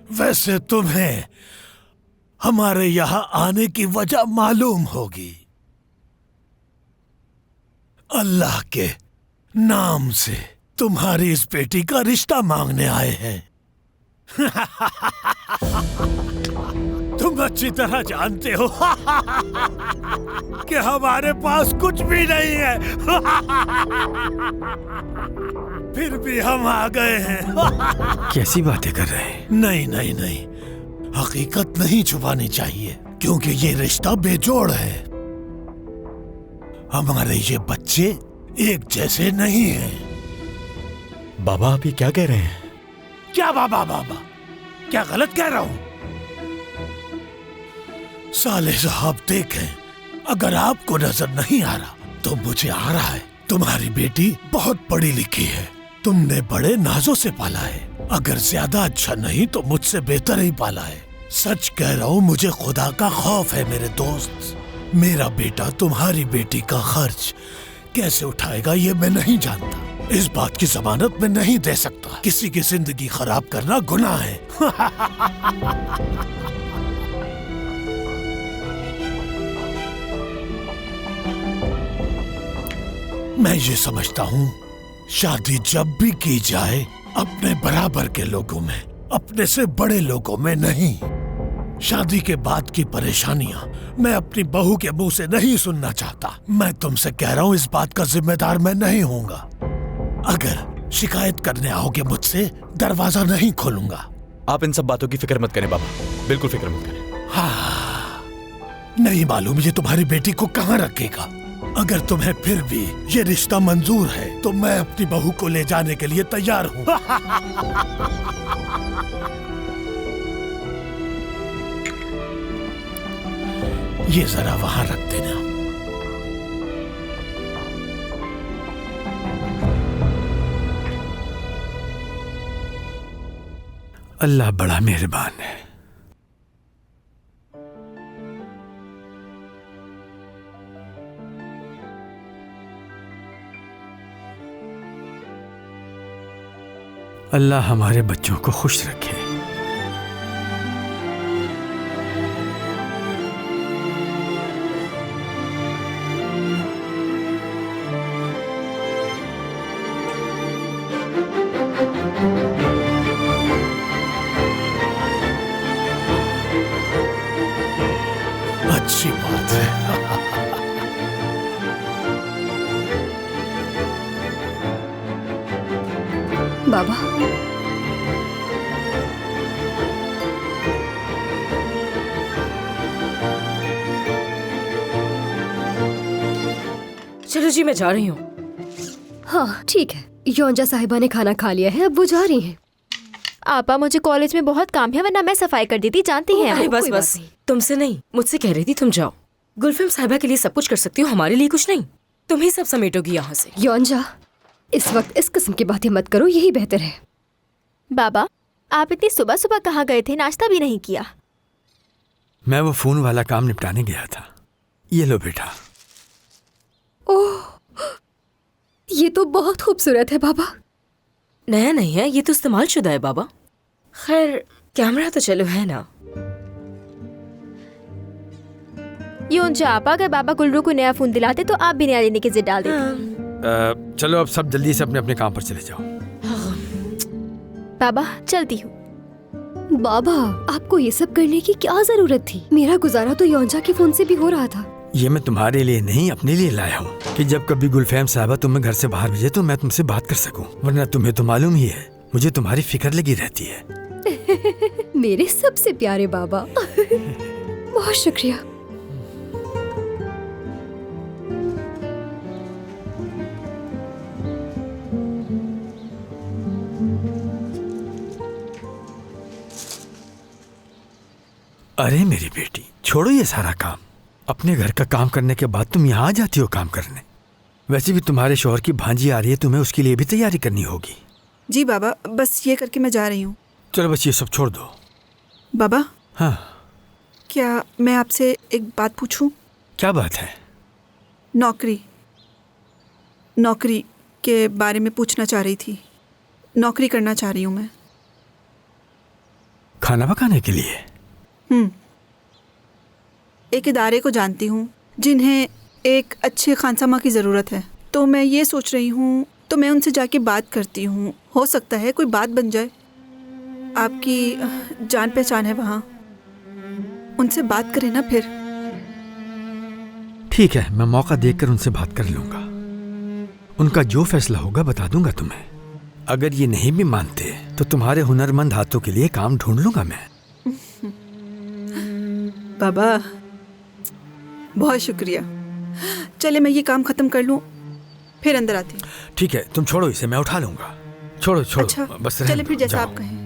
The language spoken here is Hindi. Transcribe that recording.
वैसे तुम्हें हमारे यहाँ आने की वजह मालूम होगी। अल्लाह के नाम से तुम्हारी इस बेटी का रिश्ता मांगने आए हैं। तुम अच्छी तरह जानते हो कि हमारे पास कुछ भी नहीं है, फिर भी हम आ गए हैं। कैसी बातें कर रहे हैं? नहीं नहीं नहीं, हकीकत नहीं छुपानी चाहिए, क्योंकि ये रिश्ता बेजोड़ है। हमारे ये बच्चे एक जैसे नहीं हैं। बाबा आप ये क्या कह रहे हैं? क्या बाबा बाबा, क्या गलत कह रहा हूं? साले साहब देखें, अगर आपको नजर नहीं आ रहा तो मुझे आ रहा है। तुम्हारी बेटी बहुत पढ़ी लिखी है, तुमने बड़े नाजों से पाला है। अगर ज्यादा अच्छा नहीं तो मुझसे बेहतर ही पाला है। सच कह रहा हूँ, मुझे खुदा का खौफ है मेरे दोस्त। मेरा बेटा तुम्हारी बेटी का खर्च कैसे उठाएगा ये मैं नहीं जानता। इस बात की जमानत मैं नहीं दे सकता। किसी की जिंदगी खराब करना गुनाह है। मैं ये समझता हूँ, शादी जब भी की जाए अपने बराबर के लोगों में, अपने से बड़े लोगों में नहीं। शादी के बाद की परेशानियां मैं अपनी बहू के मुंह से नहीं सुनना चाहता। मैं तुमसे कह रहा हूँ, इस बात का जिम्मेदार मैं नहीं होऊंगा। अगर शिकायत करने आओगे मुझसे, दरवाजा नहीं खोलूंगा। आप इन सब बातों की फिक्र मत करें बाबा, बिल्कुल फिक्र मत करें। हाँ, नहीं मालूम ये तुम्हारी बेटी को कहाँ रखेगा। अगर तुम्हें फिर भी ये रिश्ता मंजूर है तो मैं अपनी बहू को ले जाने के लिए तैयार हूँ। ये जरा वहां रख देना। अल्लाह बड़ा मेहरबान है। अल्लाह हमारे बच्चों को खुश रखे। अच्छी बात है। बाबा, चलो जी, मैं जा रही हूँ। हाँ ठीक है। योंजा साहिबा ने खाना खा लिया है, अब वो जा रही हैं। आपा, मुझे कॉलेज में बहुत काम है, वरना मैं सफाई कर देती, जानती हैं अरे आप। बस बस, तुमसे नहीं, मुझसे कह रही थी। तुम जाओ। गुलफिम साहिबा के लिए सब कुछ कर सकती हो, हमारे लिए कुछ नहीं। तुम ही सब समेटोगी यहाँ से। योंजा, इस वक्त इस किस्म की बातें मत करो, यही बेहतर है। बाबा, आप इतनी सुबह सुबह कहाँ गए थे? नाश्ता भी नहीं किया। मैं वो फोन वाला काम निपटाने गया था। ये लो बेटा। ओह, ये तो बहुत खूबसूरत है बाबा। नया नहीं है, ये तो इस्तेमाल शुदा है बाबा। खैर, कैमरा तो चलो है ना। योंजा आपा, अगर बाबा गुल्लू को नया फोन दिलाते तो आप भी नया लेने की जिद डाल देती। चलो अब सब जल्दी से अपने अपने काम पर चले जाओ। बाबा, चलती हूँ। बाबा, आपको ये सब करने की क्या जरूरत थी? मेरा गुजारा तो योंजा के फोन से भी हो रहा था। ये मैं तुम्हारे लिए नहीं, अपने लिए लाया हूँ कि जब कभी गुलफैम साहबा तुम्हें घर से बाहर भेजे तो मैं तुमसे बात कर सकूं। वरना तुम्हें तो मालूम ही है, मुझे तुम्हारी फिक्र लगी रहती है। मेरे सबसे प्यारे बाबा। बहुत शुक्रिया। अरे मेरी बेटी, छोड़ो ये सारा काम। अपने घर का काम करने के बाद तुम यहाँ आ जाती हो काम करने। वैसे भी तुम्हारे शौहर की भांजी आ रही है, तुम्हें उसके लिए भी तैयारी करनी होगी। जी बाबा, बस ये करके मैं जा रही हूँ। चलो बस ये सब छोड़ दो। बाबा, हाँ, क्या मैं आपसे एक बात पूछूं? क्या बात है? नौकरी के बारे में पूछना चाह रही थी। नौकरी करना चाह रही हूँ मैं। खाना पकाने के लिए? एक इदारे को जानती हूँ जिन्हें एक अच्छे खानसामा की ज़रूरत है, तो मैं ये सोच रही हूँ तो मैं उनसे जाके बात करती हूँ, हो सकता है कोई बात बन जाए। आपकी जान पहचान है वहाँ, उनसे बात करें ना फिर। ठीक है, मैं मौका देखकर उनसे बात कर लूंगा। उनका जो फैसला होगा बता दूंगा तुम्हें। अगर ये नहीं भी मानते तो तुम्हारे हुनरमंद हाथों के लिए काम ढूंढ लूंगा मैं। बाबा बहुत शुक्रिया। चले मैं ये काम खत्म कर लूँ, फिर अंदर आती हूँ। ठीक है, तुम छोड़ो इसे, मैं उठा लूंगा। छोड़ो छोड़ो, अच्छा बस रहने चले दो, फिर जैसा जाओ। आप कहें।